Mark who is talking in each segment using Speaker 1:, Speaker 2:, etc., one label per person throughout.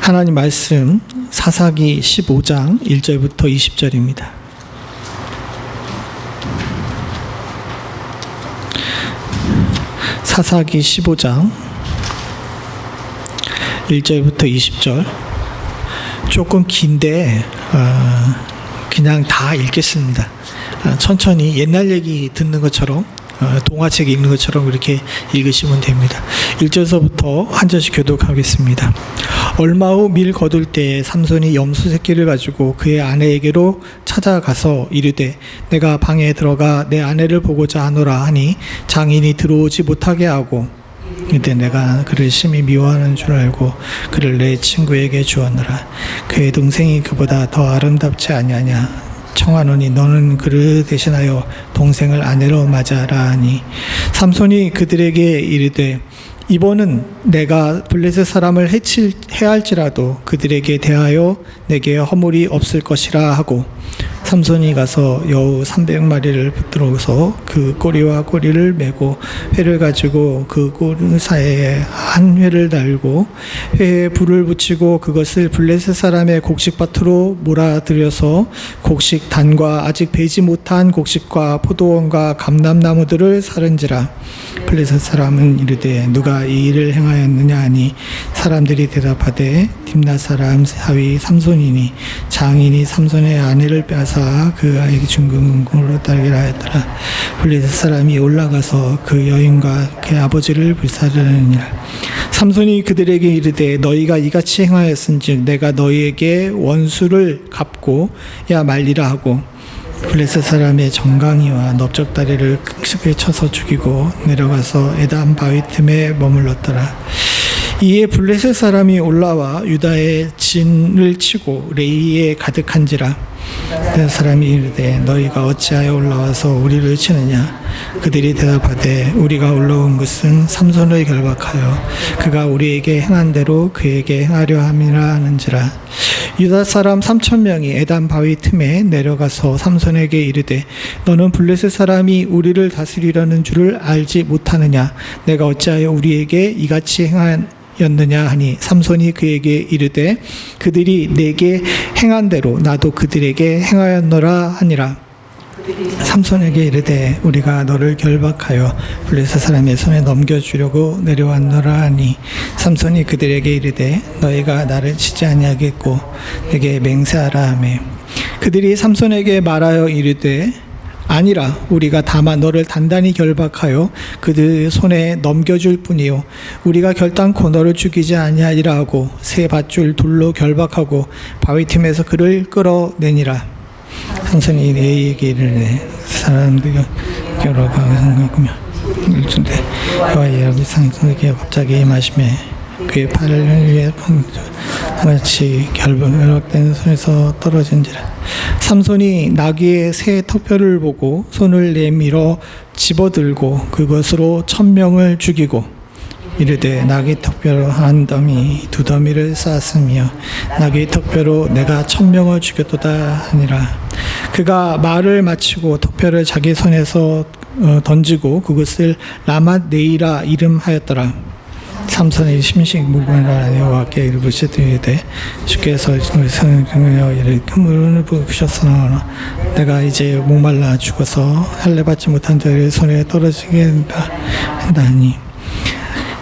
Speaker 1: 하나님 말씀 사사기 15장 1절부터 20절입니다. 사사기 15장 1절부터 20절. 조금 긴데 그냥 다 읽겠습니다. 천천히 옛날 얘기 듣는 것처럼 동화책 읽는 것처럼 그렇게 읽으시면 됩니다. 1절서부터 한 절씩 교독하겠습니다. 얼마 후 밀 거둘 때에 삼손이 염소 새끼를 가지고 그의 아내에게로 찾아가서 이르되 내가 방에 들어가 내 아내를 보고자 하노라 하니 장인이 들어오지 못하게 하고 이때 내가 그를 심히 미워하는 줄 알고 그를 내 친구에게 주었노라. 그의 동생이 그보다 더 아름답지 아니하냐. 청하노니 너는 그를 대신하여 동생을 아내로 맞아라 하니 삼손이 그들에게 이르되 이번은 내가 블레셋 사람을 해할지라도 그들에게 대하여 내게 허물이 없을 것이라 하고 삼손이 가서 여우 300마리를 붙들어서 그 꼬리와 꼬리를 메고 회를 가지고 그 꼬리 사이에 한 회를 달고 회에 불을 붙이고 그것을 블레셋 사람의 곡식밭으로 몰아들여서 곡식 단과 아직 베지 못한 곡식과 포도원과 감람나무들을 사른지라. 블레셋 사람은 이르되 누가 이 일을 행하였느냐 하니 사람들이 대답하되 딥낫 사람 사위 삼손이니 장인이 삼손의 아내를 빼앗아 그 아이에게 중금으로 따르기라 하였더라. 블레셋 사람이 올라가서 그 여인과 그 아버지를 불사르느니라. 삼손이 그들에게 이르되 너희가 이같이 행하였은즉 내가 너희에게 원수를 갚고 야 말리라 하고 블레셋 사람의 정강이와 넓적다리를 크게 쳐서 죽이고 내려가서 에담 바위 틈에 머물렀더라. 이에 블레셋 사람이 올라와 유다의 진을 치고 레이에 가득한지라. 그 사람이 이르되 너희가 어찌하여 올라와서 우리를 치느냐. 그들이 대답하되 우리가 올라온 것은 삼손을 결박하여 그가 우리에게 행한 대로 그에게 행하려 함이라 하는지라. 유다 사람 3,000명이 에담 바위 틈에 내려가서 삼손에게 이르되 너는 블레셋 사람이 우리를 다스리려는 줄을 알지 못하느냐. 내가 어찌하여 우리에게 이같이 행하였느냐 하니 삼손이 그에게 이르되 그들이 내게 행한 대로 나도 그들에게 행하였노라 하니라. 삼손에게 이르되 우리가 너를 결박하여 블레셋 사람의 손에 넘겨주려고 내려왔노라 하니 삼손이 그들에게 이르되 너희가 나를 치지 아니하겠고 내게 맹세하라 하매 그들이 삼손에게 말하여 이르되 아니라 우리가 다만 너를 단단히 결박하여 그들 손에 넘겨줄 뿐이요 우리가 결단코 너를 죽이지 아니하리라 하고 세 밧줄 돌로 결박하고 바위 틈에서 그를 끌어내니라. 삼손이 레이에게 이르되 사람들이 여러 생각하며 일준데 여호와의 여기 삼손에게 갑자기 임하시매 그의 팔을 위에 마치 결박된 손에서 떨어진지라. 삼손이 나귀의 새 턱뼈를 보고 손을 내밀어 집어들고 그것으로 1,000명을 죽이고 이르되 나귀 턱뼈로 한 더미 두 더미를 쌓았으며 나귀 턱뼈로 내가 1,000명을 죽였도다 하니라. 그가 말을 마치고 턱뼈를 자기 손에서 던지고 그것을 라맛 네이라 이름하였더라. 삼손이 심식 무분하여 여호와께 이르시되 주께서 이를 그물을 부으셨으나 내가 이제 목말라 죽어서 할례받지 못한 자의 손에 떨어지게 한다니.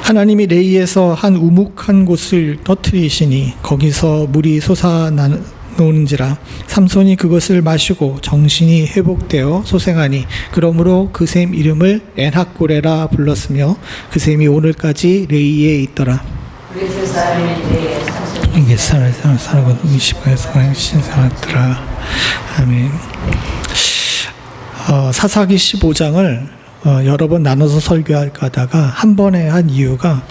Speaker 1: 하나님이 레이에서 한 우묵한 곳을 터뜨리시니 거기서 물이 솟아나오는지라. 삼손이 그것을 마시고 정신이 회복되어 소생하니 그러므로 그 샘 이름을 엔학고레라 불렀으며 그 샘이 오늘까지 레이에 있더라. 이게 살아고 이시바에서 신사하더라. 아멘. 사사기 15장을 여러 번 나눠서 설교할까 하다가 한 번에 한 이유가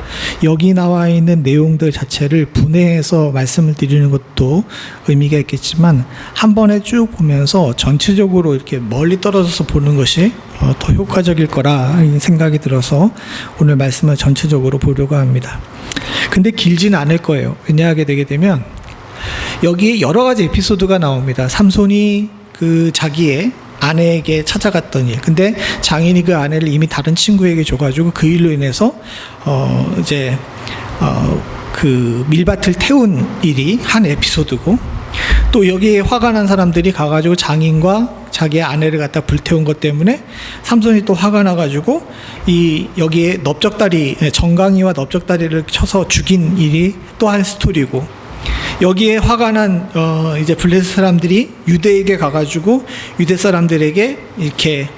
Speaker 1: 여기 나와 있는 내용들 자체를 분해해서 말씀을 드리는 것도 의미가 있겠지만 한 번에 쭉 보면서 전체적으로 이렇게 멀리 떨어져서 보는 것이 더 효과적일 거라 생각이 들어서 오늘 말씀을 전체적으로 보려고 합니다. 근데 길지는 않을 거예요. 왜냐하게 되게 되면 여기에 여러 가지 에피소드가 나옵니다. 삼손이 그 자기의 아내에게 찾아갔던 일. 근데 장인이 그 아내를 이미 다른 친구에게 줘가지고 그 일로 인해서 그 밀밭을 태운 일이 한 에피소드고, 또 여기에 화가 난 사람들이 가가지고 장인과 자기의 아내를 갖다 불태운 것 때문에 삼손이 또 화가 나가지고 여기에 넓적다리, 정강이와 넓적다리를 쳐서 죽인 일이 또 한 스토리고, 여기에 화가 난 이제 블레셋 사람들이 유대에게 가가지고 유대 사람들에게 이렇게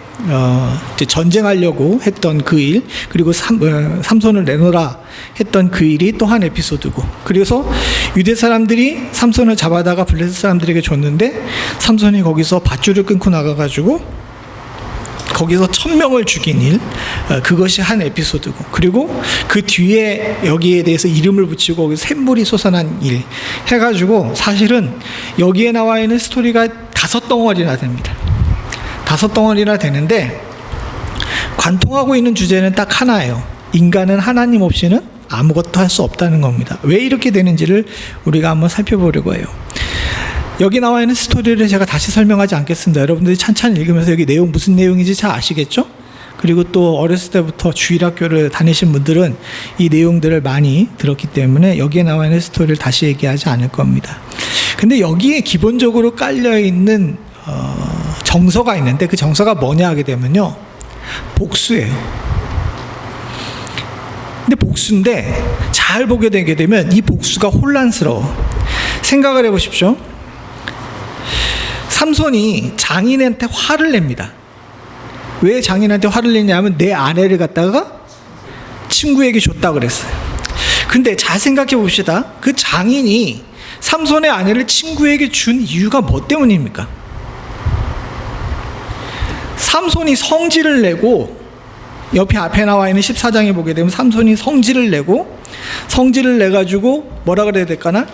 Speaker 1: 이제 전쟁하려고 했던 그 일, 그리고 삼손을 내놓으라 했던 그 일이 또 한 에피소드고, 그래서 유대 사람들이 삼손을 잡아다가 블레셋 사람들에게 줬는데 삼손이 거기서 밧줄을 끊고 나가가지고 거기서 1000명을 죽인 일, 그것이 한 에피소드고, 그리고 그 뒤에 여기에 대해서 이름을 붙이고 거기서 샘물이 솟아난 일 해가지고 사실은 여기에 나와 있는 스토리가 5덩어리나 됩니다. 5덩어리나 되는데 관통하고 있는 주제는 딱 하나예요. 인간은 하나님 없이는 아무것도 할 수 없다는 겁니다. 왜 이렇게 되는지를 우리가 한번 살펴보려고 해요. 여기 나와 있는 스토리를 제가 다시 설명하지 않겠습니다. 여러분들이 찬찬히 읽으면서 여기 내용 무슨 내용인지 잘 아시겠죠? 그리고 또 어렸을 때부터 주일학교를 다니신 분들은 이 내용들을 많이 들었기 때문에 여기에 나와 있는 스토리를 다시 얘기하지 않을 겁니다. 근데 여기에 기본적으로 깔려있는 정서가 있는데, 그 정서가 뭐냐 하게 되면요, 복수예요. 근데 복수인데 잘 보게 되게 되면 이 복수가 혼란스러워. 생각을 해보십시오. 삼손이 장인한테 화를 냅니다. 왜 장인한테 화를 내냐면 내 아내를 갖다가 친구에게 줬다 그랬어요. 근데 잘 생각해 봅시다. 그 장인이 삼손의 아내를 친구에게 준 이유가 뭐 때문입니까? 삼손이 성질을 내고, 옆에 앞에 나와 있는 14장에 보게 되면 삼손이 성질을 내가지고 뭐라 그래야 될까나?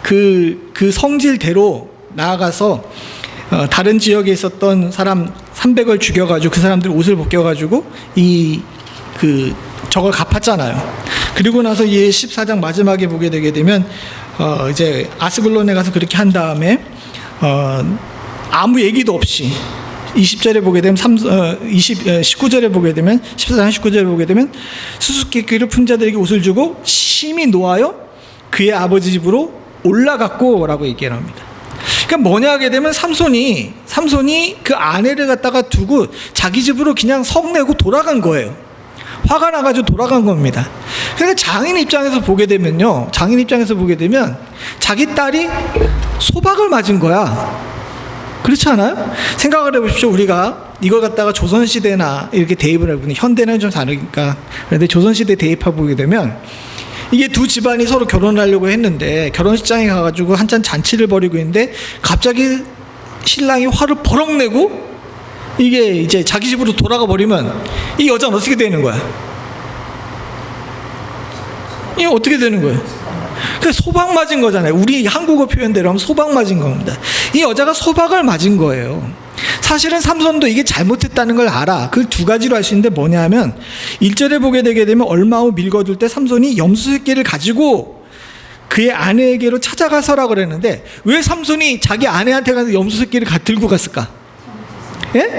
Speaker 1: 그 성질대로 나아가서 다른 지역에 있었던 사람 300을 죽여가지고 그 사람들 옷을 벗겨가지고 저걸 갚았잖아요. 그리고 나서 이 14장 마지막에 보게 되게 되면 이제 아스글론에 가서 그렇게 한 다음에 아무 얘기도 없이 20절에 보게 되면 19절에 보게 되면 14장 19절에 보게 되면 수수께끼를 푼 자들에게 옷을 주고 심히 노하여 그의 아버지 집으로 올라갔고 라고 얘기를 합니다. 그러니까 뭐냐 하게 되면 삼손이 그 아내를 갖다가 두고 자기 집으로 그냥 성내고 돌아간 거예요. 화가 나가지고 돌아간 겁니다. 그러니까 장인 입장에서 보게 되면 자기 딸이 소박을 맞은 거야. 그렇지 않아요? 생각을 해보십시오. 우리가 이걸 갖다가 조선시대나 이렇게 대입을 해보면, 현대는 좀 다르니까, 그런데 조선시대 대입해 보게 되면 이게 두 집안이 서로 결혼하려고 했는데 결혼식장에 가가지고 한참 잔치를 벌이고 있는데 갑자기 신랑이 화를 버럭 내고 이게 이제 자기 집으로 돌아가 버리면 이 여자는 어떻게 되는 거야? 이게 어떻게 되는 거예요? 그 소박 맞은 거잖아요. 우리 한국어 표현대로 하면 소박 맞은 겁니다. 이 여자가 소박을 맞은 거예요. 사실은 삼손도 이게 잘못했다는 걸 알아. 그 두 가지로 할 수 있는데 뭐냐 하면 1절에 보게 되게 되면 얼마 후 밀거둘 때 삼손이 염소 새끼를 가지고 그의 아내에게로 찾아가서라고 그랬는데 왜 삼손이 자기 아내한테 가서 염소 새끼를 들고 갔을까? 예?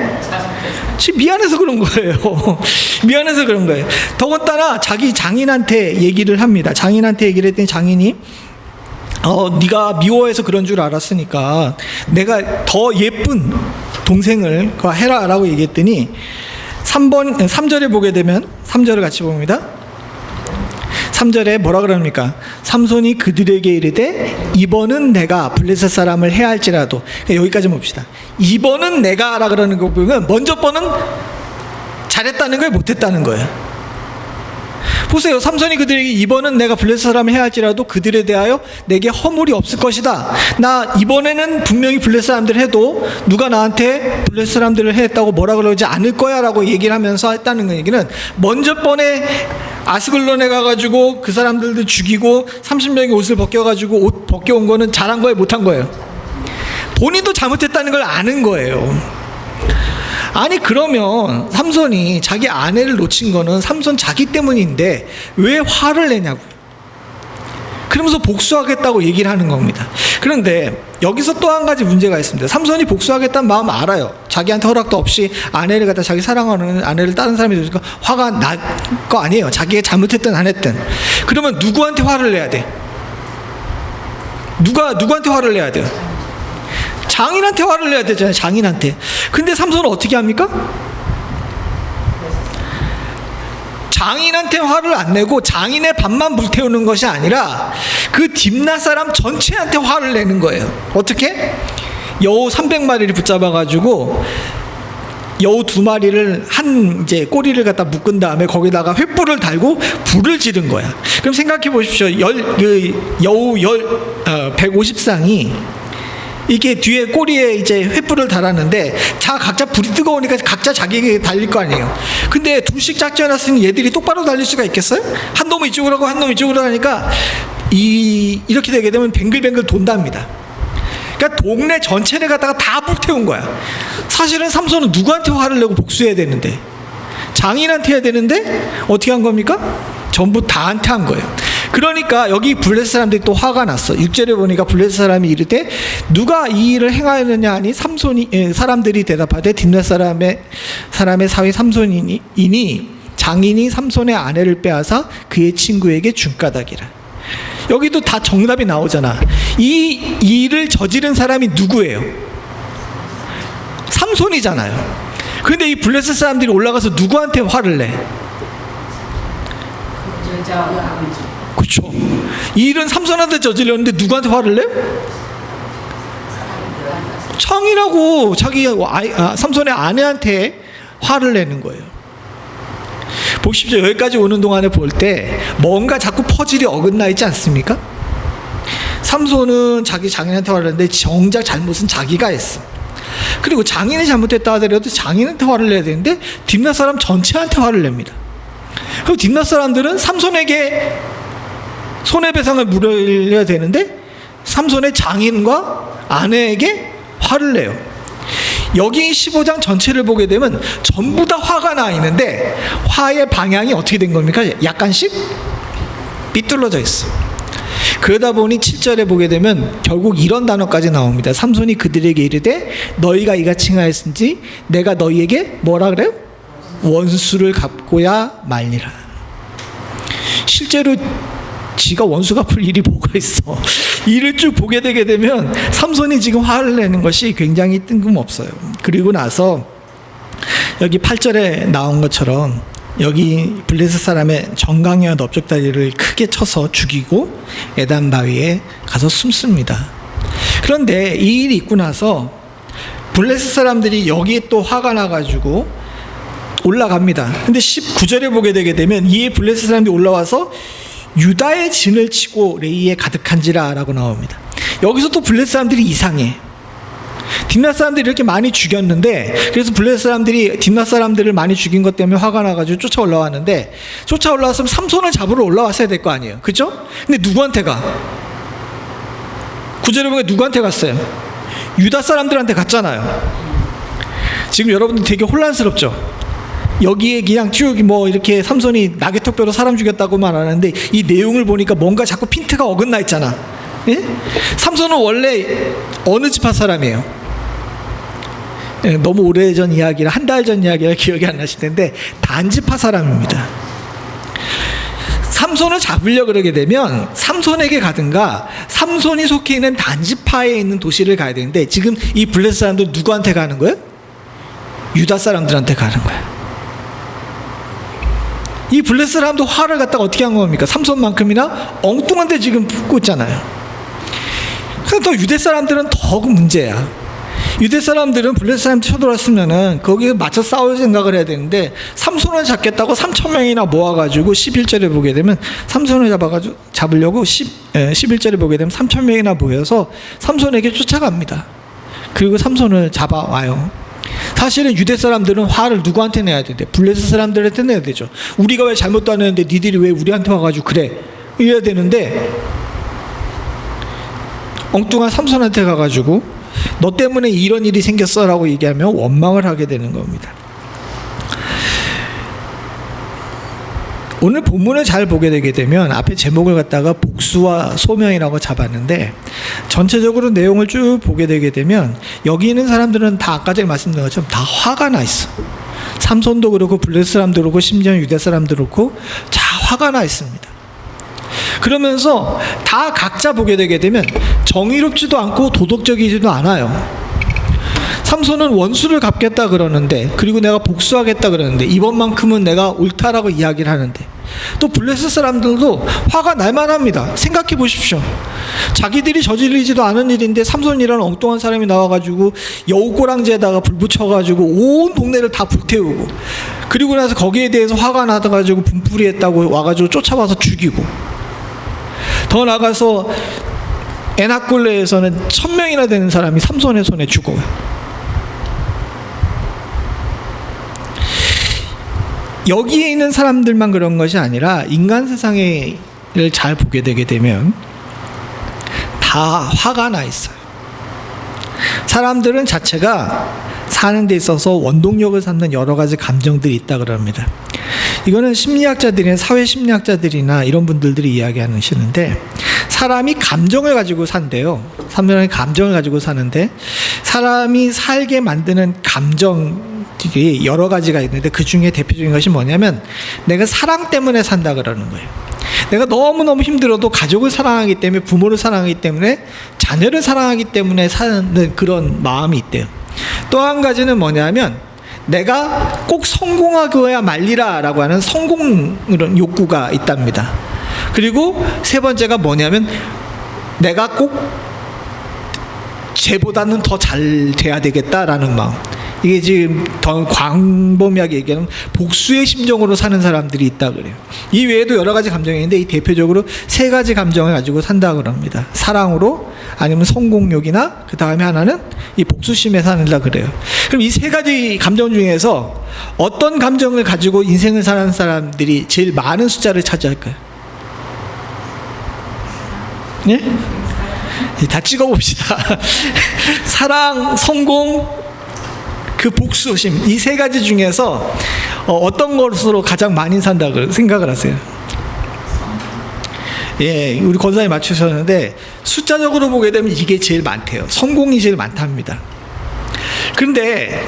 Speaker 1: 지금 미안해서 그런 거예요. 미안해서 그런 거예요. 더군다나 자기 장인한테 얘기를 합니다. 장인한테 얘기를 했더니 장인이 네가 미워해서 그런 줄 알았으니까 내가 더 예쁜 동생을 해라 라고 얘기했더니 3절에 보게 되면 3절을 같이 봅니다. 3절에 뭐라 그럽니까? 삼손이 그들에게 이르되 이번은 내가 블레셋 사람을 해야 할지라도, 여기까지 봅시다. 이번은 내가 라 그러는 거 보면 먼저 번은 잘했다는 거예요, 못했다는 거예요? 보세요. 삼손이 그들에게 이번은 내가 블레셋 사람을 해야 할지라도 그들에 대하여 내게 허물이 없을 것이다. 나 이번에는 분명히 블레셋 사람들 해도 누가 나한테 블레셋 사람들을 했다고 뭐라 그러지 않을 거야 라고 얘기를 하면서 했다는 그 얘기는 먼저 번에 아스글론에 가가지고 그 사람들도 죽이고 30명의 옷을 벗겨가지고 옷 벗겨온 거는 잘한 거예요, 못한 거예요? 본인도 잘못했다는 걸 아는 거예요. 아니 그러면 삼손이 자기 아내를 놓친 거는 삼손 자기 때문인데 왜 화를 내냐고. 그러면서 복수하겠다고 얘기를 하는 겁니다. 그런데 여기서 또 한 가지 문제가 있습니다. 삼손이 복수하겠다는 마음 알아요. 자기한테 허락도 없이 아내를 갖다 자기 사랑하는 아내를 다른 사람이 되니까 화가 날 거 아니에요. 자기가 잘못했든 안 했든. 그러면 누구한테 화를 내야 돼? 누구한테 화를 내야 돼요? 장인한테 화를 내야 되잖아요. 장인한테. 근데 삼손은 어떻게 합니까? 장인한테 화를 안 내고 장인의 밥만 불태우는 것이 아니라 그 딥낫 사람 전체한테 화를 내는 거예요. 어떻게? 여우 300마리를 붙잡아가지고 여우 2마리를 한 이제 꼬리를 갖다 묶은 다음에 거기다가 횃불을 달고 불을 지른 거야. 그럼 생각해 보십시오. 여우 150쌍이 이게 뒤에 꼬리에 이제 횃불을 달았는데 각자 불이 뜨거우니까 각자 자기에게 달릴 거 아니에요. 근데 둘씩 짝지어놨으니 얘들이 똑바로 달릴 수가 있겠어요? 한 놈은 이쪽으로 하고 한 놈은 이쪽으로 하니까 이렇게 되게 되면 뱅글뱅글 돈답니다. 그러니까 동네 전체를 갖다가 다 불태운 거야. 사실은 삼손은 누구한테 화를 내고 복수해야 되는데, 장인한테 해야 되는데 어떻게 한 겁니까? 전부 다한테 한 거예요. 그러니까 여기 블레셋 사람들이 또 화가 났어. 6절에 보니까 블레셋 사람이 이르되 누가 이 일을 행하였느냐 하니 사람들이 대답하되 딥낫 사람의 사위 삼손이니 장인이 삼손의 아내를 빼앗아 그의 친구에게 준 까닭이라. 여기도 다 정답이 나오잖아. 이 일을 저지른 사람이 누구예요? 삼손이잖아요. 그런데 이 블레셋 사람들이 올라가서 누구한테 화를 내? 그렇죠. 이 일은 삼손한테 저질렀는데 누구한테 화를 내? 창이라고 자기 삼손의 아내한테 화를 내는 거예요. 보십시오. 여기까지 오는 동안에 볼 때 뭔가 자꾸 퍼즐이 어긋나 있지 않습니까? 삼손은 자기 장인한테 화를 내는데 정작 잘못은 자기가 했어. 그리고 장인이 잘못했다 하더라도 장인한테 화를 내야 되는데 딥낫 사람 전체한테 화를 냅니다. 그리고 딥낫 사람들은 삼손에게 손해배상을 물어야 되는데 삼손의 장인과 아내에게 화를 내요. 여기 15장 전체를 보게 되면 전부 다 화가 나 있는데 화의 방향이 어떻게 된 겁니까? 약간씩 삐뚤어져 있어. 그러다 보니 7절에 보게 되면 결국 이런 단어까지 나옵니다. 삼손이 그들에게 이르되 너희가 이같이 행하였은지 내가 너희에게 뭐라 그래요? 원수를 갚고야 말리라. 실제로 지가 원수 갚을 일이 뭐가 있어. 이를 쭉 보게 되게 되면 삼손이 지금 화를 내는 것이 굉장히 뜬금없어요. 그리고 나서 여기 8절에 나온 것처럼 여기 블레셋 사람의 정강이와 넓적다리를 크게 쳐서 죽이고 에단 바위에 가서 숨습니다. 그런데 이 일이 있고 나서 블레셋 사람들이 여기에 또 화가 나가지고 올라갑니다. 근데 19절에 보게 되게 되면 이 블레셋 사람들이 올라와서 유다의 진을 치고 레이에 가득한지라 라고 나옵니다. 여기서 또 블레셋 사람들이 이상해. 딥낫 사람들이 이렇게 많이 죽였는데, 그래서 블레셋 사람들이 딥낫 사람들을 많이 죽인 것 때문에 화가 나가지고 쫓아 올라왔는데, 쫓아 올라왔으면 삼손을 잡으러 올라왔어야 될 거 아니에요. 그죠? 근데 누구한테 가? 9절에 보면 누구한테 갔어요? 유다 사람들한테 갔잖아요. 지금 여러분들 되게 혼란스럽죠? 여기에 그냥 쭉 뭐 이렇게 삼손이 나귀턱뼈로 사람 죽였다고만 하는데 이 내용을 보니까 뭔가 자꾸 핀트가 어긋나 있잖아. 예? 삼손은 원래 어느 지파 사람이에요? 예, 너무 오래전 이야기라 한 달 전 이야기라 기억이 안 나실 텐데 단지파 사람입니다. 삼손을 잡으려 그러게 되면 삼손에게 가든가 삼손이 속해 있는 단지파에 있는 도시를 가야 되는데 지금 이 블레셋 사람들 누구한테 가는 거예요? 유다 사람들한테 가는 거야. 이 블레셋 사람도 화를 갖다가 어떻게 한 겁니까? 삼손만큼이나 엉뚱한 데 지금 붙고 있잖아요. 그래서 더 유대 사람들은 더 문제야. 유대 사람들은 블레셋 사람들 쳐들어왔으면은 거기에 맞춰 싸울 생각을 해야 되는데 삼손을 잡겠다고 3,000명이나 모아가지고 11절에 보게 되면 삼손을 잡으려고 11절에 보게 되면 3,000명이나 모여서 삼손에게 쫓아갑니다. 그리고 삼손을 잡아와요. 사실은 유대 사람들은 화를 누구한테 내야 되는데 블레셋 사람들한테 내야 되죠. 우리가 왜 잘못도 안 했는데 니들이 왜 우리한테 와가지고 그래 이래야 되는데 엉뚱한 삼손한테 가가지고 너 때문에 이런 일이 생겼어 라고 얘기하면 원망을 하게 되는 겁니다. 오늘 본문을 잘 보게 되게 되면 앞에 제목을 갖다가 복수와 소명이라고 잡았는데 전체적으로 내용을 쭉 보게 되게 되면 여기 있는 사람들은 다 아까 전에 말씀드린 것처럼 다 화가 나 있어. 삼손도 그렇고 블레셋 사람도 그렇고 심지어 유대 사람도 그렇고 다 화가 나 있습니다. 그러면서 다 각자 보게 되게 되면 정의롭지도 않고 도덕적이지도 않아요. 삼손은 원수를 갚겠다 그러는데, 그리고 내가 복수하겠다 그러는데, 이번만큼은 내가 옳다라고 이야기를 하는데, 또 블레셋 사람들도 화가 날만합니다. 생각해 보십시오. 자기들이 저지르지도 않은 일인데 삼손이라는 엉뚱한 사람이 나와가지고 여우꼬랑지에다가 불 붙여가지고 온 동네를 다 불태우고, 그리고 나서 거기에 대해서 화가 나가지고 분풀이 했다고 와가지고 쫓아와서 죽이고, 더 나가서 에낙골레에서는 1000명이나 되는 사람이 삼손의 손에 죽어요. 여기에 있는 사람들만 그런 것이 아니라 인간 세상을 잘 보게 되게 되면 다 화가 나 있어요. 사람들은 자체가 사는 데 있어서 원동력을 삼는 여러 가지 감정들이 있다 그럽니다. 이거는 심리학자들이나 사회심리학자들이나 이런 분들이 이야기하시는데, 사람이 감정을 가지고 산대요. 사람이 감정을 가지고 사는데, 사람이 살게 만드는 감정들이 여러 가지가 있는데 그 중에 대표적인 것이 뭐냐면 내가 사랑 때문에 산다 그러는 거예요. 내가 너무너무 힘들어도 가족을 사랑하기 때문에, 부모를 사랑하기 때문에, 자녀를 사랑하기 때문에 사는 그런 마음이 있대요. 또 한 가지는 뭐냐면 내가 꼭 성공하고야 말리라 라고 하는 성공 욕구가 있답니다. 그리고 세 번째가 뭐냐면 내가 꼭 쟤보다는 더 잘 돼야 되겠다라는 마음. 이게 지금 더 광범위하게 얘기하면 복수의 심정으로 사는 사람들이 있다 그래요. 이 외에도 여러 가지 감정이 있는데 이 대표적으로 세 가지 감정을 가지고 산다 그럽니다. 사랑으로, 아니면 성공욕이나, 그 다음에 하나는 이 복수심에 산다 그래요. 그럼 이 세 가지 감정 중에서 어떤 감정을 가지고 인생을 사는 사람들이 제일 많은 숫자를 차지할까요? 예? 다 찍어봅시다. 사랑, 성공, 그 복수심, 이 세 가지 중에서 어떤 것으로 가장 많이 산다고 생각을 하세요? 예, 우리 권사님 맞추셨는데 숫자적으로 보게 되면 이게 제일 많대요. 성공이 제일 많답니다. 그런데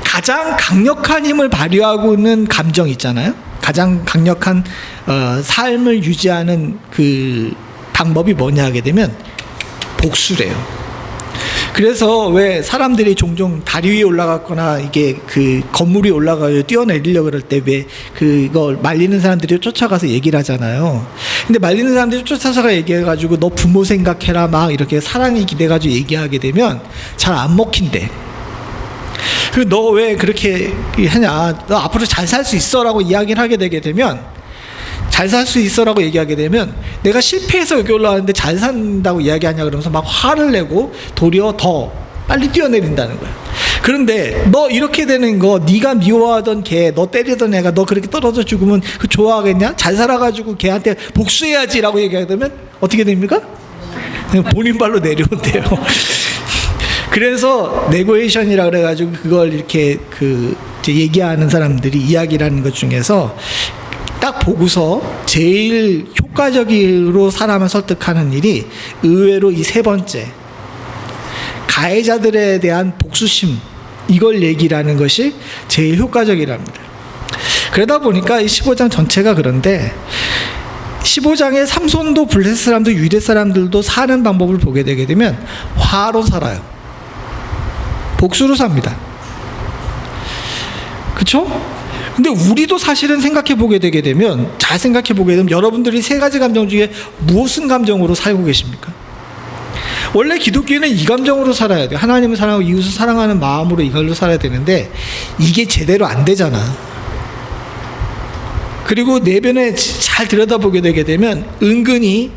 Speaker 1: 가장 강력한 힘을 발휘하고 있는 감정 있잖아요. 가장 강력한 삶을 유지하는 그 방법이 뭐냐 하게 되면 복수래요. 그래서 왜 사람들이 종종 다리 위에 올라갔거나 이게 그 건물 위에 올라가서 뛰어내리려고 그럴 때 왜 그걸 말리는 사람들이 쫓아가서 얘기를 하잖아요. 근데 말리는 사람들이 쫓아서 얘기해가지고 너 부모 생각해라 막 이렇게 사랑이 기대가지고 얘기하게 되면 잘 안 먹힌대. 그리고 너 왜 그렇게 하냐, 너 앞으로 잘 살 수 있어 라고 이야기를 하게 되게 되면, 잘 살 수 있어 라고 얘기하게 되면 내가 실패해서 여기 올라왔는데 잘 산다고 이야기하냐 그러면서 막 화를 내고 도리어 더 빨리 뛰어내린다는 거야. 그런데 너 이렇게 되는 거, 네가 미워하던 걔, 너 때리던 애가 너 그렇게 떨어져 죽으면 그 좋아하겠냐? 잘 살아가지고 걔한테 복수해야지 라고 얘기하게 되면 어떻게 됩니까? 그냥 본인 발로 내려온대요. 그래서 네고에이션이라 그래가지고 그걸 이렇게 얘기하는 사람들이 이야기를 하는 것 중에서 딱 보고서 제일 효과적으로 사람을 설득하는 일이 의외로 이 세 번째, 가해자들에 대한 복수심, 이걸 얘기를 하는 것이 제일 효과적이랍니다. 그러다 보니까 이 15장 전체가 그런데 15장에 삼손도 블레셋 사람도 유대 사람들도 사는 방법을 보게 되게 되면 화로 살아요. 복수로 삽니다. 그렇죠? 근데 우리도 사실은 생각해 보게 되게 되면, 잘 생각해 보게 되면 여러분들이 세 가지 감정 중에 무슨 감정으로 살고 계십니까? 원래 기독교는 이 감정으로 살아야 돼요. 하나님을 사랑하고 이웃을 사랑하는 마음으로 이걸로 살아야 되는데 이게 제대로 안 되잖아. 그리고 내면에 잘 들여다보게 되게 되면 은근히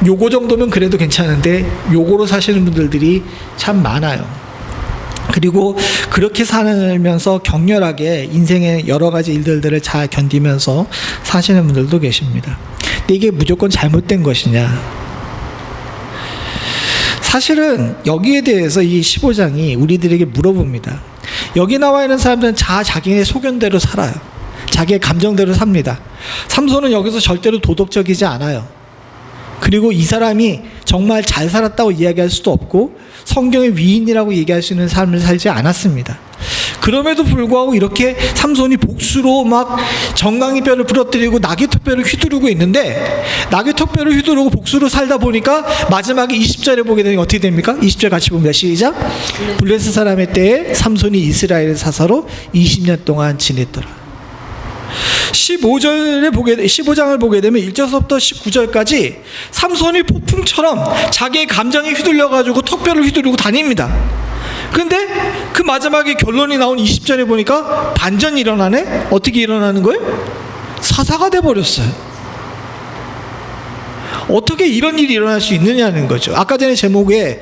Speaker 1: 요거 정도면 그래도 괜찮은데 요거로 사시는 분들이 참 많아요. 그리고 그렇게 살면서 격렬하게 인생의 여러 가지 일들을 잘 견디면서 사시는 분들도 계십니다. 근데 이게 무조건 잘못된 것이냐? 사실은 여기에 대해서 이 15장이 우리들에게 물어봅니다. 여기 나와 있는 사람들은 자기네 소견대로 살아요. 자기의 감정대로 삽니다. 삼손은 여기서 절대로 도덕적이지 않아요. 그리고 이 사람이 정말 잘 살았다고 이야기할 수도 없고 성경의 위인이라고 얘기할 수 있는 삶을 살지 않았습니다. 그럼에도 불구하고 이렇게 삼손이 복수로 막 정강이 뼈를 부러뜨리고 낙의 턱뼈를 휘두르고 있는데, 낙의 턱뼈를 휘두르고 복수로 살다 보니까 마지막에 20절에 보게 되면 어떻게 됩니까? 20절 같이 봅니다. 시작. 블레셋 사람의 때에 삼손이 이스라엘의 사사로 20년 동안 지냈더라. 15장을 보게 되면 1절부터 19절까지 삼손이 폭풍처럼 자기의 감정에 휘둘려가지고 턱뼈를 휘두르고 다닙니다. 그런데 그 마지막에 결론이 나온 20절에 보니까 반전이 일어나네? 어떻게 일어나는 거예요? 사사가 돼버렸어요. 어떻게 이런 일이 일어날 수 있느냐는 거죠. 아까 전에 제목에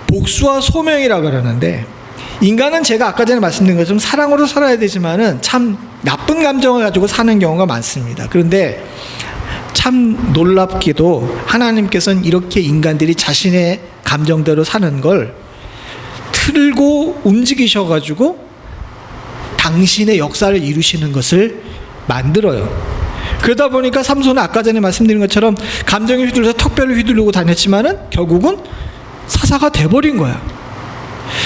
Speaker 1: 복수와 소명이라고 그러는데, 인간은 제가 아까 전에 말씀드린 것처럼 사랑으로 살아야 되지만은 참 나쁜 감정을 가지고 사는 경우가 많습니다. 그런데 참 놀랍게도 하나님께서는 이렇게 인간들이 자신의 감정대로 사는 걸 틀고 움직이셔가지고 당신의 역사를 이루시는 것을 만들어요. 그러다 보니까 삼손은 아까 전에 말씀드린 것처럼 감정에 휘둘려서 턱뼈를 휘두르고 다녔지만은 결국은 사사가 돼버린 거야.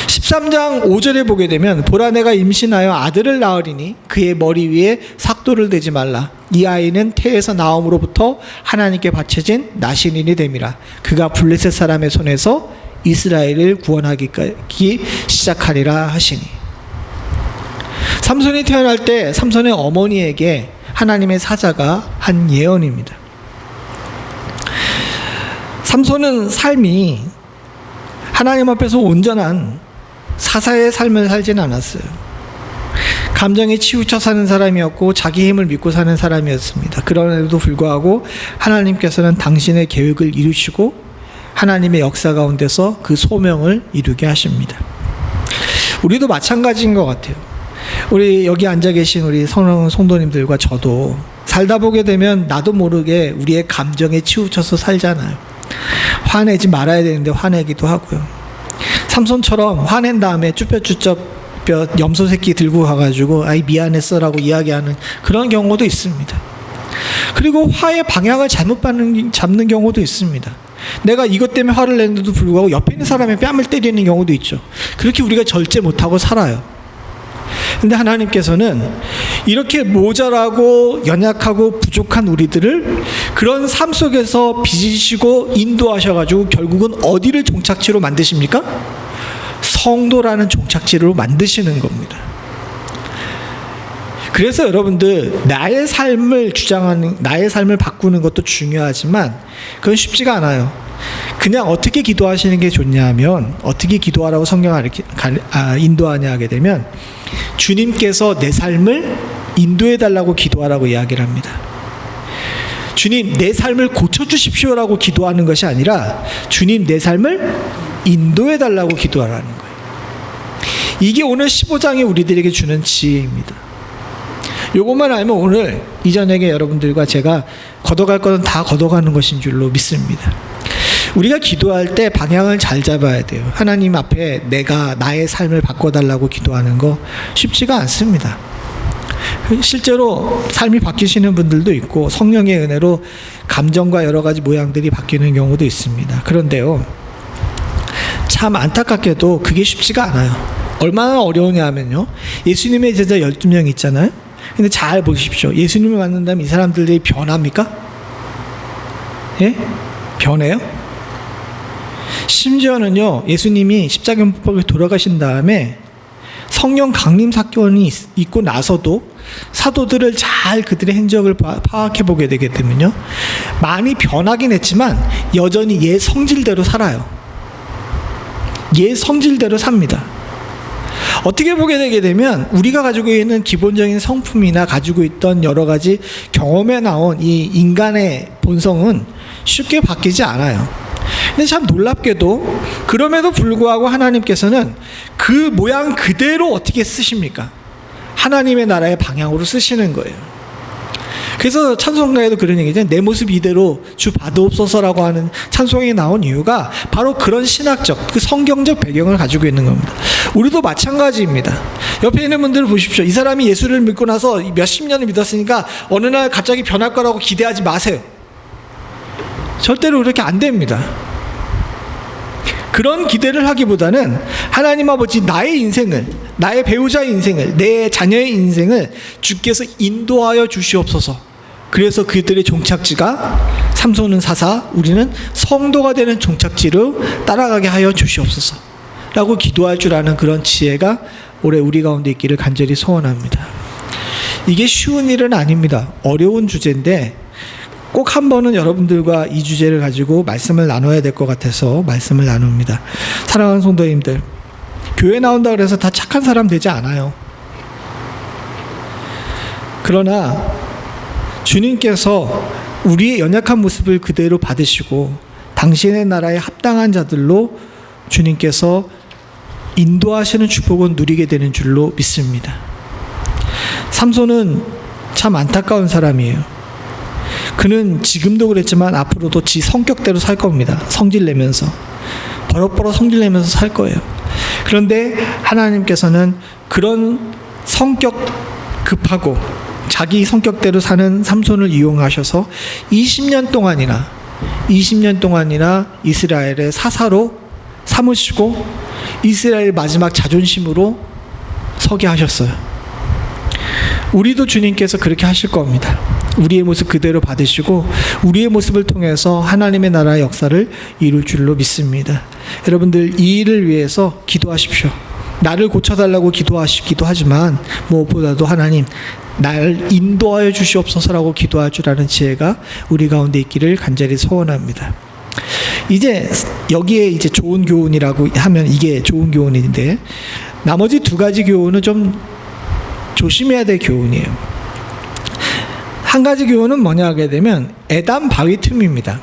Speaker 1: 13장 5절에 보게 되면 보라 내가 임신하여 아들을 낳으리니 그의 머리 위에 삭도를 대지 말라. 이 아이는 태에서 나옴으로부터 하나님께 바쳐진 나신인이 됨이라. 그가 블레셋 사람의 손에서 이스라엘을 구원하기 시작하리라 하시니. 삼손이 태어날 때 삼손의 어머니에게 하나님의 사자가 한 예언입니다. 삼손은 삶이 하나님 앞에서 온전한 사사의 삶을 살진 않았어요. 감정에 치우쳐 사는 사람이었고 자기 힘을 믿고 사는 사람이었습니다. 그럼에도 불구하고 하나님께서는 당신의 계획을 이루시고 하나님의 역사 가운데서 그 소명을 이루게 하십니다. 우리도 마찬가지인 것 같아요. 우리 여기 앉아 계신 우리 성도님들과 저도 살다 보게 되면 나도 모르게 우리의 감정에 치우쳐서 살잖아요. 화내지 말아야 되는데 화내기도 하고요. 삼손처럼 화낸 다음에 쭈뼛쭈뼛 염소 새끼 들고 가가지고 아이 미안했어라고 이야기하는 그런 경우도 있습니다. 그리고 화의 방향을 잘못 잡는 경우도 있습니다. 내가 이것 때문에 화를 내는데도 불구하고 옆에 있는 사람의 뺨을 때리는 경우도 있죠. 그렇게 우리가 절제 못하고 살아요. 근데 하나님께서는 이렇게 모자라고 연약하고 부족한 우리들을 그런 삶 속에서 빚으시고 인도하셔가지고 결국은 어디를 종착지로 만드십니까? 성도라는 종착지로 만드시는 겁니다. 그래서 여러분들 나의 삶을 주장하는, 나의 삶을 바꾸는 것도 중요하지만 그건 쉽지가 않아요. 그냥 어떻게 기도하시는 게 좋냐 하면, 어떻게 기도하라고 성경을 인도하냐 하게 되면 주님께서 내 삶을 인도해 달라고 기도하라고 이야기를 합니다. 주님 내 삶을 고쳐주십시오라고 기도하는 것이 아니라 주님 내 삶을 인도해 달라고 기도하라는 거예요. 이게 오늘 15장이 우리들에게 주는 지혜입니다. 이것만 알면 오늘 이 저녁에 여러분들과 제가 걷어갈 것은 다 걷어가는 것인 줄로 믿습니다. 우리가 기도할 때 방향을 잘 잡아야 돼요. 하나님 앞에 내가 나의 삶을 바꿔달라고 기도하는 거 쉽지가 않습니다. 실제로 삶이 바뀌시는 분들도 있고 성령의 은혜로 감정과 여러 가지 모양들이 바뀌는 경우도 있습니다. 그런데요, 참 안타깝게도 그게 쉽지가 않아요. 얼마나 어려우냐 하면요, 예수님의 제자 12명 있잖아요. 근데 잘 보십시오. 예수님을 만난다면 이 사람들이 변합니까? 예? 변해요? 심지어는요, 예수님이 십자가 못 박혀 돌아가신 다음에 성령 강림 사건이 있고 나서도 사도들을 잘 그들의 행적을 파악해 보게 되게 되면요, 많이 변하긴 했지만 여전히 옛 성질대로 살아요. 옛 성질대로 삽니다. 어떻게 보게 되게 되면 우리가 가지고 있는 기본적인 성품이나 가지고 있던 여러 가지 경험에 나온 이 인간의 본성은 쉽게 바뀌지 않아요. 근데 참 놀랍게도 그럼에도 불구하고 하나님께서는 그 모양 그대로 어떻게 쓰십니까? 하나님의 나라의 방향으로 쓰시는 거예요. 그래서 찬송가에도 그런 얘기죠. 내 모습 이대로 주 받으옵소서라고 하는 찬송이 나온 이유가 바로 그런 신학적, 그 성경적 배경을 가지고 있는 겁니다. 우리도 마찬가지입니다. 옆에 있는 분들을 보십시오. 이 사람이 예수를 믿고 나서 몇십 년을 믿었으니까 어느 날 갑자기 변할 거라고 기대하지 마세요. 절대로 그렇게 안 됩니다. 그런 기대를 하기보다는 하나님 아버지 나의 인생을, 나의 배우자의 인생을, 내 자녀의 인생을 주께서 인도하여 주시옵소서. 그래서 그들의 종착지가 삼손은 사사, 우리는 성도가 되는 종착지로 따라가게 하여 주시옵소서 라고 기도할 줄 아는 그런 지혜가 올해 우리 가운데 있기를 간절히 소원합니다. 이게 쉬운 일은 아닙니다. 어려운 주제인데 꼭 한 번은 여러분들과 이 주제를 가지고 말씀을 나눠야 될 것 같아서 말씀을 나눕니다. 사랑하는 성도님들, 교회 나온다 그래서 다 착한 사람 되지 않아요. 그러나 주님께서 우리의 연약한 모습을 그대로 받으시고 당신의 나라에 합당한 자들로 주님께서 인도하시는 축복은 누리게 되는 줄로 믿습니다. 삼손은 참 안타까운 사람이에요. 그는 지금도 그랬지만 앞으로도 지 성격대로 살 겁니다. 성질내면서, 버럭버럭 성질내면서 살 거예요. 그런데 하나님께서는 그런 성격 급하고 자기 성격대로 사는 삼손을 이용하셔서 20년 동안이나 이스라엘의 사사로 삼으시고 이스라엘 마지막 자존심으로 서게 하셨어요. 우리도 주님께서 그렇게 하실 겁니다. 우리의 모습 그대로 받으시고 우리의 모습을 통해서 하나님의 나라의 역사를 이룰 줄로 믿습니다. 여러분들 이 일을 위해서 기도하십시오. 나를 고쳐달라고 기도하시기도 하지만 무엇보다도 하나님 나를 인도하여 주시옵소서라고 기도할 줄 아는 지혜가 우리 가운데 있기를 간절히 소원합니다. 이제 여기에 이제 좋은 교훈이라고 하면 이게 좋은 교훈인데 나머지 두 가지 교훈은 좀 조심해야 될 교훈이에요. 한 가지 교훈은 뭐냐 하게 되면 에담 바위 틈입니다.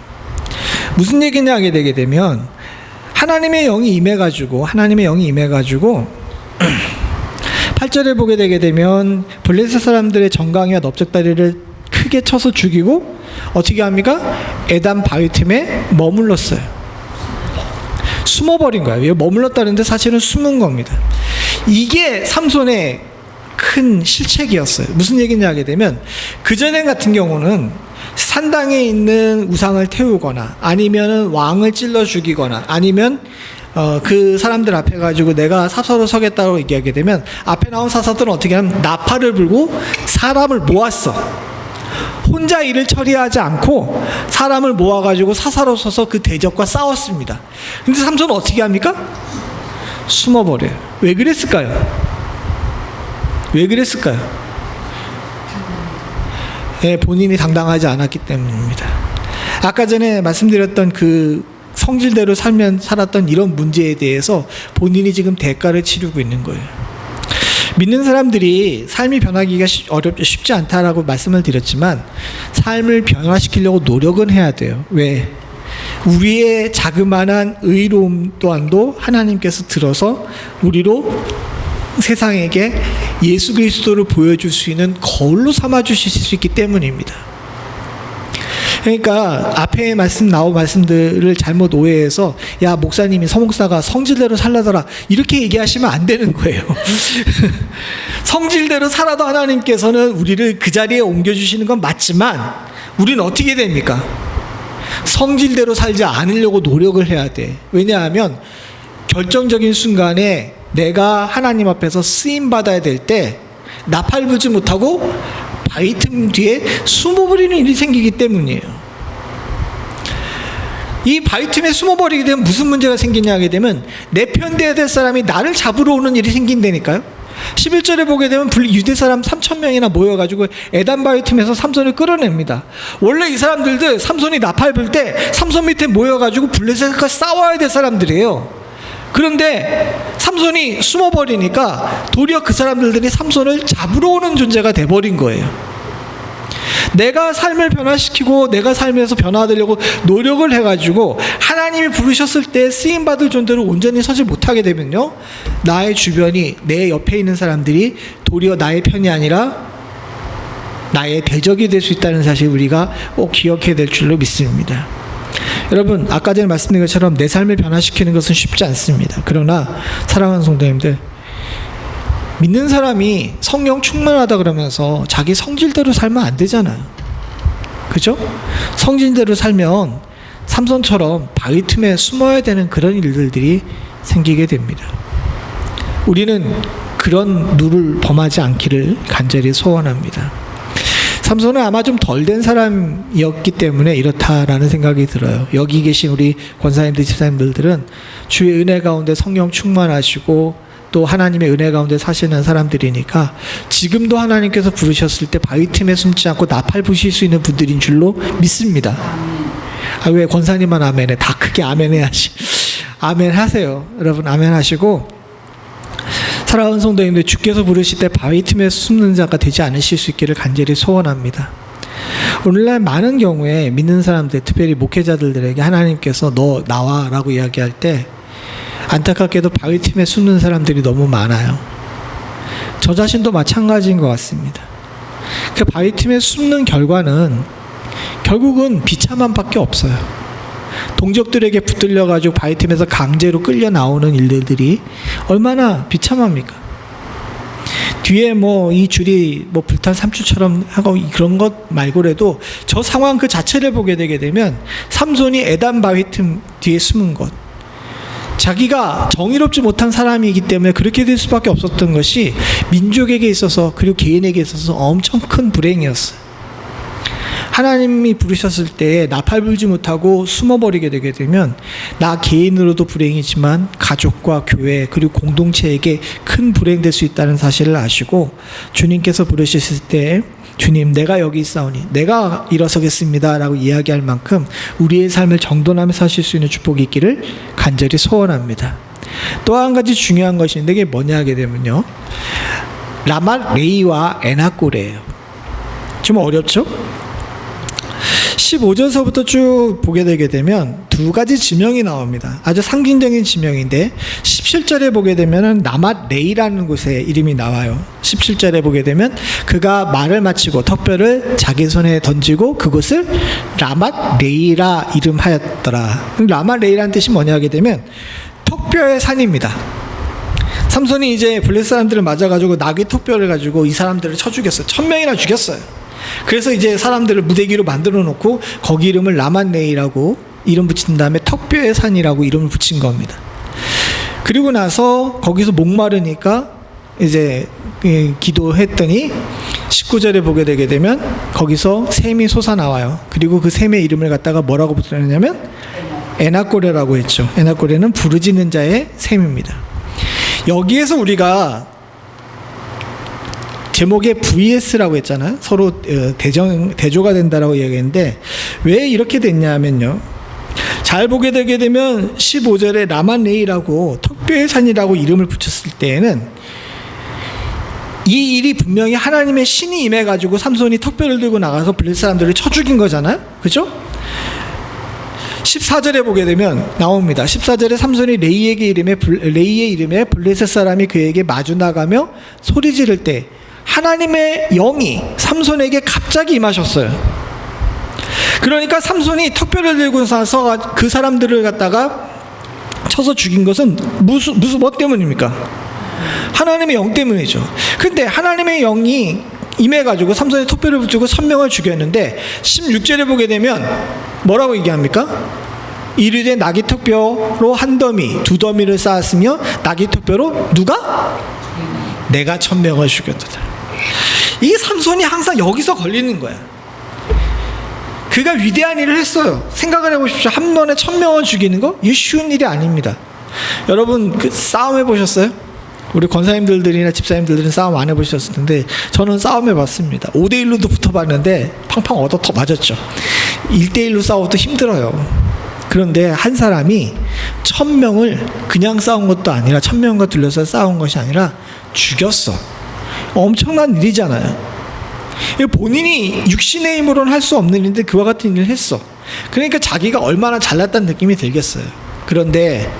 Speaker 1: 무슨 얘기냐 하게 되게 되면 하나님의 영이 임해가지고 8절에 보게 되게 되면 블레셋 사람들의 정강이와 넓적다리를 크게 쳐서 죽이고 어떻게 합니까? 에담 바위 틈에 머물렀어요. 숨어버린 거예요. 왜 머물렀다는데 사실은 숨은 겁니다. 이게 삼손의 큰 실책이었어요. 무슨 얘기냐 하게 되면 그전에 같은 경우는 산당에 있는 우상을 태우거나 아니면 왕을 찔러 죽이거나 아니면 그 사람들 앞에 가지고 내가 사서로 서겠다고 얘기하게 되면 앞에 나온 사서들은 어떻게 하면 나팔을 불고 사람을 모았어. 혼자 일을 처리하지 않고 사람을 모아가지고 사사로 서서 그 대적과 싸웠습니다. 근데 삼손은 어떻게 합니까? 숨어버려요. 왜 그랬을까요? 본인이 당당하지 않았기 때문입니다. 아까 전에 말씀드렸던 그 성질대로 살았던 이런 문제에 대해서 본인이 지금 대가를 치르고 있는 거예요. 믿는 사람들이 삶이 변하기가 쉽지 않다라고 말씀을 드렸지만 삶을 변화시키려고 노력은 해야 돼요. 왜? 우리의 자그마한 의로움 또한도 하나님께서 들어서 우리로 세상에게 예수 그리스도를 보여줄 수 있는 거울로 삼아주실 수 있기 때문입니다. 그러니까 앞에 나온 말씀들을 잘못 오해해서 야 목사님이 서목사가 성질대로 살라더라 이렇게 얘기하시면 안 되는 거예요. 성질대로 살아도 하나님께서는 우리를 그 자리에 옮겨주시는 건 맞지만 우리는 어떻게 됩니까? 성질대로 살지 않으려고 노력을 해야 돼. 왜냐하면 결정적인 순간에 내가 하나님 앞에서 쓰임받아야 될 때 나팔 불지 못하고 바위 틈 뒤에 숨어버리는 일이 생기기 때문이에요. 이 바위 틈에 숨어버리게 되면 무슨 문제가 생기냐 하게 되면 내 편 돼야 될 사람이 나를 잡으러 오는 일이 생긴다니까요. 11절에 보게 되면 유대 사람 3,000명이나 모여가지고 에담 바위 틈에서 삼손을 끌어냅니다. 원래 이 사람들도 삼손이 나팔 불 때 삼손 밑에 모여가지고 블레셋과 싸워야 될 사람들이에요. 그런데 삼손이 숨어버리니까 도리어 그 사람들이 삼손을 잡으러 오는 존재가 돼버린 거예요. 내가 삶을 변화시키고 내가 삶에서 변화되려고 노력을 해가지고 하나님이 부르셨을 때 쓰임받을 존재로 온전히 서지 못하게 되면요, 나의 주변이 내 옆에 있는 사람들이 도리어 나의 편이 아니라 나의 대적이 될 수 있다는 사실 우리가 꼭 기억해야 될 줄로 믿습니다. 여러분, 아까 전에 말씀드린 것처럼 내 삶을 변화시키는 것은 쉽지 않습니다. 그러나 사랑하는 성도님들, 믿는 사람이 성령 충만하다 그러면서 자기 성질대로 살면 안 되잖아요. 그죠? 성질대로 살면 삼손처럼 바위 틈에 숨어야 되는 그런 일들이 생기게 됩니다. 우리는 그런 누를 범하지 않기를 간절히 소원합니다. 삼손은 아마 좀 덜 된 사람이었기 때문에 이렇다라는 생각이 들어요. 여기 계신 우리 권사님들, 집사님들은 주의 은혜 가운데 성령 충만하시고 또 하나님의 은혜 가운데 사시는 사람들이니까 지금도 하나님께서 부르셨을 때 바위 틈에 숨지 않고 나팔 부실 수 있는 분들인 줄로 믿습니다. 왜 권사님만 아멘해? 다 크게 아멘해 아멘 하세요. 여러분 아멘 하시고, 사랑하는 성도님들, 주께서 부르실 때 바위 틈에 숨는 자가 되지 않으실 수 있기를 간절히 소원합니다. 오늘날 많은 경우에 믿는 사람들, 특별히 목회자들에게 하나님께서 너 나와 라고 이야기할 때 안타깝게도 바위 틈에 숨는 사람들이 너무 많아요. 저 자신도 마찬가지인 것 같습니다. 그 바위 틈에 숨는 결과는 결국은 비참함밖에 없어요. 동족들에게 붙들려가지고 바위 틈에서 강제로 끌려 나오는 일들이 얼마나 비참합니까? 뒤에 이 줄이 불탄 삼추처럼 하고 그런 것 말고라도 저 상황 그 자체를 보게 되게 되면 삼손이 에단 바위 틈 뒤에 숨은 것, 자기가 정의롭지 못한 사람이기 때문에 그렇게 될 수밖에 없었던 것이 민족에게 있어서 그리고 개인에게 있어서 엄청 큰 불행이었어요. 하나님이 부르셨을 때 나팔 불지 못하고 숨어버리게 되게 되면 나 개인으로도 불행이지만 가족과 교회 그리고 공동체에게 큰 불행될 수 있다는 사실을 아시고, 주님께서 부르셨을 때 주님 내가 여기 있사오니 내가 일어서겠습니다 라고 이야기할 만큼 우리의 삶을 정돈하며 사실 수 있는 축복이 있기를 간절히 소원합니다. 또 한 가지 중요한 것이 있는데 이게 뭐냐 하게 되면요, 라맛 레이와 에나꼴이에요. 좀 어렵죠? 15절서부터 쭉 보게 되게 되면 두 가지 지명이 나옵니다. 아주 상징적인 지명인데 17절에 보게 되면 라맛 레이라는 곳에 이름이 나와요. 17절에 보게 되면 그가 말을 마치고 턱뼈를 자기 손에 던지고 그곳을 라맛 레이라 이름하였더라. 라맛 레이라는 뜻이 뭐냐 하게 되면 턱뼈의 산입니다. 삼손이 이제 블레셋 사람들을 맞아가지고 나귀 턱뼈를 가지고 이 사람들을 쳐 죽였어요. 1000명이나 죽였어요. 그래서 이제 사람들을 무대기로 만들어 놓고 거기 이름을 라맛레이라고 이름 붙인 다음에 턱뼈의 산이라고 이름을 붙인 겁니다. 그리고 나서 거기서 목마르니까 이제 기도했더니 19절에 보게 되게 되면 거기서 샘이 솟아나와요. 그리고 그 샘의 이름을 갖다가 뭐라고 붙였냐면 에나꼬레라고 했죠. 에나꼬레는 부르짖는 자의 샘입니다. 여기에서 우리가 제목에 VS라고 했잖아요. 서로 대조가 된다라고 이야기했는데 왜 이렇게 됐냐면요, 잘 보게 되게 되면 15절에 라만레이라고 턱뼈의 산이라고 이름을 붙였을 때에는 이 일이 분명히 하나님의 신이 임해가지고 삼손이 턱뼈를 들고 나가서 블레셋 사람들을 쳐 죽인 거잖아요. 그죠? 14절에 보게 되면 나옵니다. 14절에 삼손이 레이의 이름에 블레셋 사람이 그에게 마주 나가며 소리 지를 때 하나님의 영이 삼손에게 갑자기 임하셨어요. 그러니까 삼손이 턱뼈를 들고 나서 그 사람들을 갖다가 쳐서 죽인 것은 무슨 뭐 때문입니까? 하나님의 영 때문이죠. 근데 하나님의 영이 임해가지고 삼손의 턱뼈를 붙이고 1000명을 죽였는데 16절에 보게 되면 뭐라고 얘기합니까? 이르되 나귀 턱뼈로 한 더미 두 더미를 쌓았으며 나귀 턱뼈로 누가? 내가 1000명을 죽였도다. 이 삼손이 항상 여기서 걸리는 거야. 그가 위대한 일을 했어요. 생각을 해보십시오. 한 번에 1000명을 죽이는 거? 이게 쉬운 일이 아닙니다. 여러분 그 싸움 해보셨어요? 우리 권사님들이나 집사님들은 싸움 안 해보셨을 텐데 저는 싸움 해봤습니다. 5대1로도 붙어봤는데 팡팡 얻어 터 맞았죠. 1대1로 싸워도 힘들어요. 그런데 한 사람이 1000명을 그냥 싸운 것도 아니라 1000명과 둘러서 싸운 것이 아니라 죽였어. 엄청난 일이잖아요. 본인이 육신의 힘으로는 할 수 없는 일인데 그와 같은 일을 했어. 그러니까 자기가 얼마나 잘났다는 느낌이 들겠어요. 그런데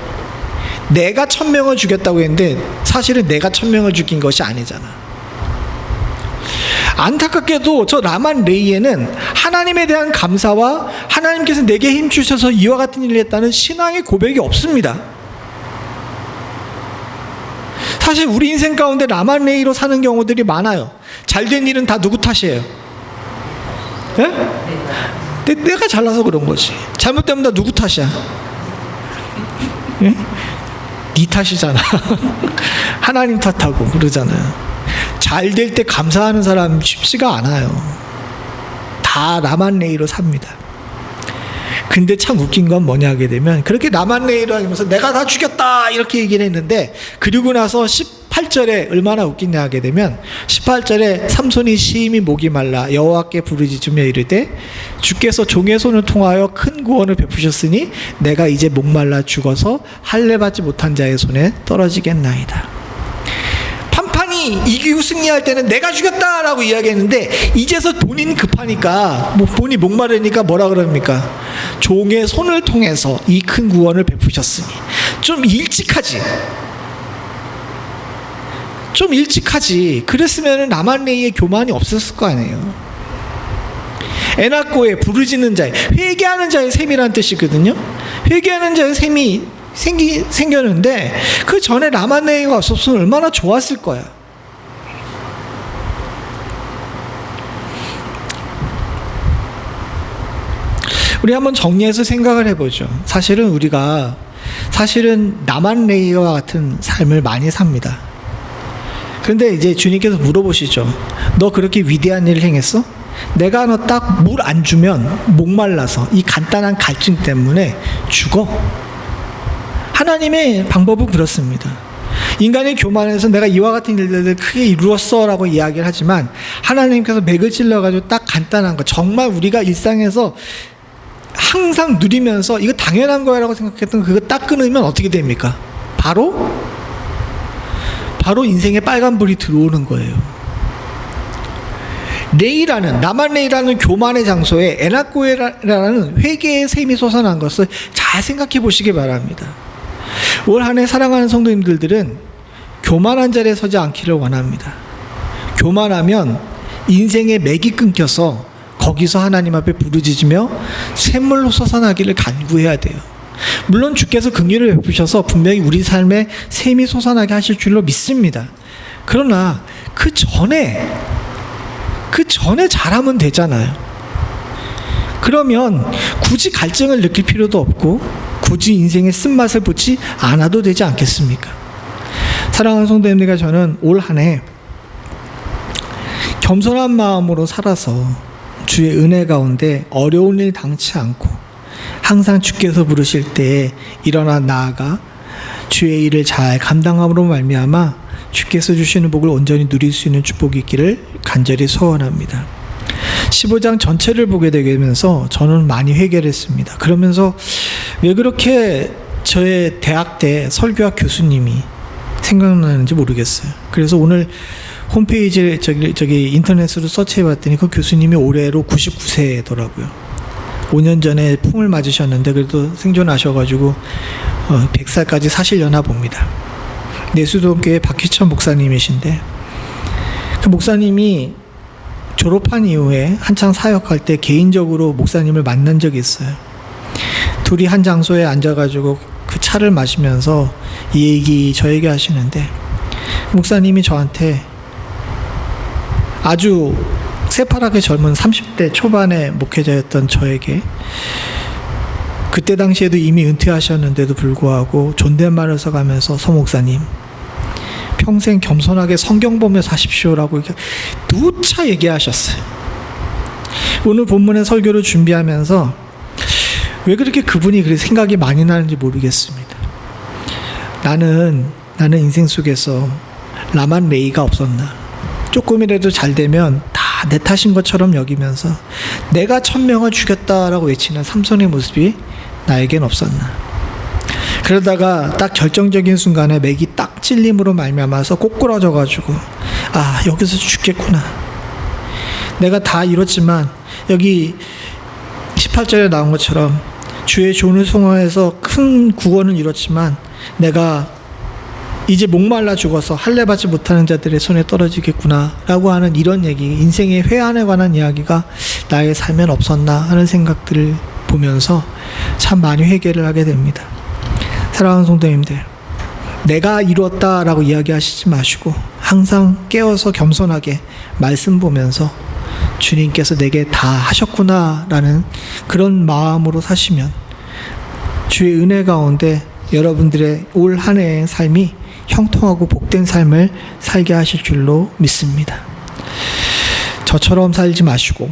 Speaker 1: 내가 1000명을 죽였다고 했는데 사실은 내가 1000명을 죽인 것이 아니잖아. 안타깝게도 저 라만 레이에는 하나님에 대한 감사와 하나님께서 내게 힘 주셔서 이와 같은 일을 했다는 신앙의 고백이 없습니다. 사실 우리 인생 가운데 라만 레이로 사는 경우들이 많아요. 잘된 일은 다 누구 탓이에요? 예? 내가 잘나서 그런 거지. 잘못되면 다 누구 탓이야? 예? 네 탓이잖아. 하나님 탓하고 그러잖아요. 잘 될 때 감사하는 사람 쉽지가 않아요. 다 라만레이로 삽니다. 근데 참 웃긴 건 뭐냐 하게 되면 그렇게 라만레이로 하면서 내가 다 죽였다 이렇게 얘기를 했는데, 그리고 나서 18절에 얼마나 웃기냐 하게 되면 18절에 삼손이 심히 목이 말라 여호와께 부르짖으며 이르되 주께서 종의 손을 통하여 큰 구원을 베푸셨으니 내가 이제 목말라 죽어서 할례 받지 못한 자의 손에 떨어지겠나이다. 판판이 이기고 승리할 때는 내가 죽였다라고 이야기했는데, 이제서 본인 급하니까 본인이 목마르니까 뭐라 그럽니까? 종의 손을 통해서 이 큰 구원을 베푸셨으니. 좀 일찍하지. 그랬으면 라만레이의 교만이 없었을 거 아니에요. 에나코에 부르짖는 자의, 회개하는 자의 셈이라는 뜻이거든요. 회개하는 자의 셈이 생겼는데 그 전에 라만레이가 없었으면 얼마나 좋았을 거야. 우리 한번 정리해서 생각을 해보죠. 사실은 라만레이와 같은 삶을 많이 삽니다. 그런데 이제 주님께서 물어보시죠. 너 그렇게 위대한 일을 행했어? 내가 너 딱 물 안 주면 목말라서 이 간단한 갈증 때문에 죽어. 하나님의 방법은 그렇습니다. 인간의 교만에서 내가 이와 같은 일들을 크게 이루었어 라고 이야기를 하지만, 하나님께서 맥을 찔러가지고 딱 간단한 거, 정말 우리가 일상에서 항상 누리면서 이거 당연한 거야 라고 생각했던 그거 딱 끊으면 어떻게 됩니까? 바로 인생에 빨간불이 들어오는 거예요. 라만레이라는 교만의 장소에 에나코에라는 회개의 셈이 솟아난 것을 잘 생각해 보시기 바랍니다. 올 한 해 사랑하는 성도님들은 교만한 자리에 서지 않기를 원합니다. 교만하면 인생의 맥이 끊겨서 거기서 하나님 앞에 부르짖으며 샘물로 솟아나기를 간구해야 돼요. 물론 주께서 긍휼을 베푸셔서 분명히 우리 삶에 샘이 솟아나게 하실 줄로 믿습니다. 그러나 그 전에 잘하면 되잖아요. 그러면 굳이 갈증을 느낄 필요도 없고 굳이 인생의 쓴맛을 보지 않아도 되지 않겠습니까? 사랑하는 성도님들과 저는 올 한 해 겸손한 마음으로 살아서 주의 은혜 가운데 어려운 일 당치 않고 항상 주께서 부르실 때에 일어나 나아가 주의 일을 잘 감당함으로 말미암아 주께서 주시는 복을 온전히 누릴 수 있는 축복이 있기를 간절히 소원합니다. 15장 전체를 보게 되면서 저는 많이 회개를 했습니다. 그러면서 왜 그렇게 저의 대학 때 설교학 교수님이 생각나는지 모르겠어요. 그래서 오늘 홈페이지 저기 인터넷으로 서치해봤더니 그 교수님이 올해로 99세더라고요. 5년 전에 풍을 맞으셨는데 그래도 생존하셔가지고 100살까지 사시려나 봅니다. 내수동교회 박희천 목사님이신데, 그 목사님이 졸업한 이후에 한창 사역할 때 개인적으로 목사님을 만난 적이 있어요. 둘이 한 장소에 앉아가지고 그 차를 마시면서 이 얘기 저 얘기 하시는데, 목사님이 저한테 아주 새파랗게 젊은 30대 초반의 목회자였던 저에게, 그때 당시에도 이미 은퇴하셨는데도 불구하고 존댓말을 써가면서 서 목사님 평생 겸손하게 성경 보며 사십시오라고 이렇게 누차 얘기하셨어요. 오늘 본문의 설교를 준비하면서 왜 그렇게 그분이 그렇게 생각이 많이 나는지 모르겠습니다. 나는 인생 속에서 라만레이가 없었나? 조금이라도 잘 되면 다 내 탓인 것처럼 여기면서 내가 1000명을 죽였다라고 외치는 삼손의 모습이 나에겐 없었나? 그러다가 딱 결정적인 순간에 맥이 딱 찔림으로 말미암아서 꼬꾸라져가지고 여기서 죽겠구나. 내가 다 이뤘지만 여기 18절에 나온 것처럼 주의 종을 통하여서 큰 구원을 이뤘지만 내가 이제 목말라 죽어서 할례 받지 못하는 자들의 손에 떨어지겠구나 라고 하는 이런 얘기, 인생의 회한에 관한 이야기가 나의 삶엔 없었나 하는 생각들을 보면서 참 많이 회개를 하게 됩니다. 사랑하는 성도님들, 내가 이루었다라고 이야기하시지 마시고 항상 깨어서 겸손하게 말씀 보면서 주님께서 내게 다 하셨구나라는 그런 마음으로 사시면 주의 은혜 가운데 여러분들의 올 한 해의 삶이 형통하고 복된 삶을 살게 하실 줄로 믿습니다. 저처럼 살지 마시고,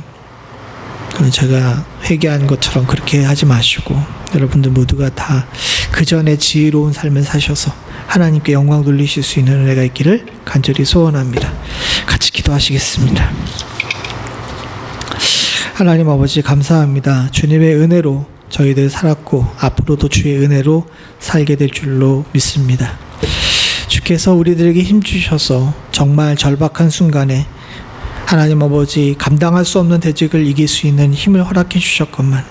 Speaker 1: 제가 회개한 것처럼 그렇게 하지 마시고, 여러분들 모두가 다 그 전에 지혜로운 삶을 사셔서 하나님께 영광 돌리실 수 있는 은혜가 있기를 간절히 소원합니다. 같이 기도하시겠습니다. 하나님 아버지, 감사합니다. 주님의 은혜로 저희들 살았고 앞으로도 주의 은혜로 살게 될 줄로 믿습니다. 주께서 우리들에게 힘주셔서 정말 절박한 순간에 하나님 아버지 감당할 수 없는 대적을 이길 수 있는 힘을 허락해 주셨건만,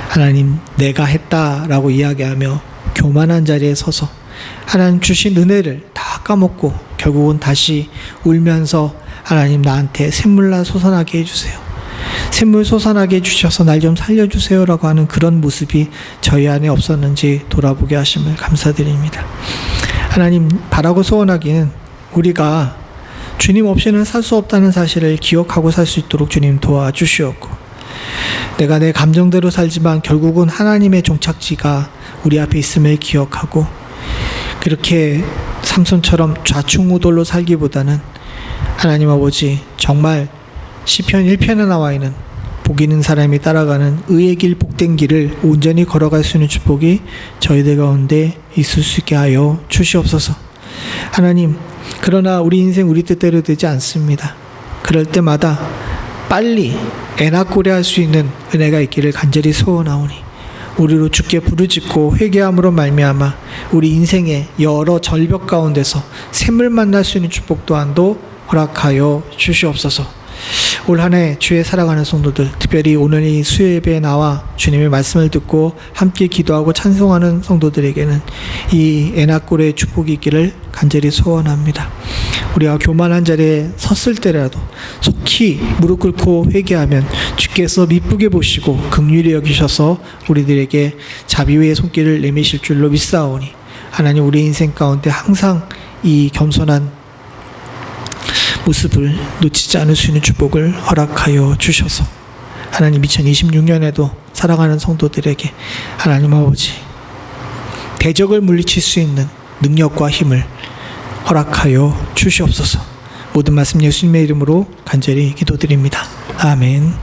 Speaker 1: 하나님 내가 했다라고 이야기하며 교만한 자리에 서서 하나님 주신 은혜를 다 까먹고 결국은 다시 울면서 하나님 나한테 샘물나 솟아나게 해주세요, 샘물 솟아나게 해주셔서 날 좀 살려주세요 라고 하는 그런 모습이 저희 안에 없었는지 돌아보게 하심을 감사드립니다. 하나님, 바라고 소원하기는 우리가 주님 없이는 살 수 없다는 사실을 기억하고 살 수 있도록 주님 도와주시옵고, 내가 내 감정대로 살지만 결국은 하나님의 종착지가 우리 앞에 있음을 기억하고 그렇게 삼손처럼 좌충우돌로 살기보다는 하나님 아버지 정말 시편 1편에 나와 있는 복 있는 사람이 따라가는 의의 길 복된 길을 온전히 걸어갈 수 있는 축복이 저희들 가운데 있을 수 있게 하여 주시옵소서. 하나님, 그러나 우리 인생 우리 뜻대로 되지 않습니다. 그럴 때마다 빨리 애낙고래 할 수 있는 은혜가 있기를 간절히 소원하오니 우리로 주께 부르짖고 회개함으로 말미암아 우리 인생의 여러 절벽 가운데서 샘물 만날 수 있는 축복 또한도 허락하여 주시옵소서. 올 한 해 주의 사랑하는 성도들, 특별히 오늘 이 수요 예배에 나와 주님의 말씀을 듣고 함께 기도하고 찬송하는 성도들에게는 이 애낙고래의 축복이 있기를 간절히 소원합니다. 우리가 교만한 자리에 섰을 때라도 속히 무릎 꿇고 회개하면 주께서 미쁘게 보시고 긍휼히 여기셔서 우리들에게 자비의 손길을 내미실 줄로 믿사오니, 하나님 우리 인생 가운데 항상 이 겸손한 모습을 놓치지 않을 수 있는 축복을 허락하여 주셔서 하나님 2026년에도 살아가는 성도들에게 하나님 아버지 대적을 물리칠 수 있는 능력과 힘을 허락하여 주시옵소서. 모든 말씀 예수님의 이름으로 간절히 기도드립니다. 아멘.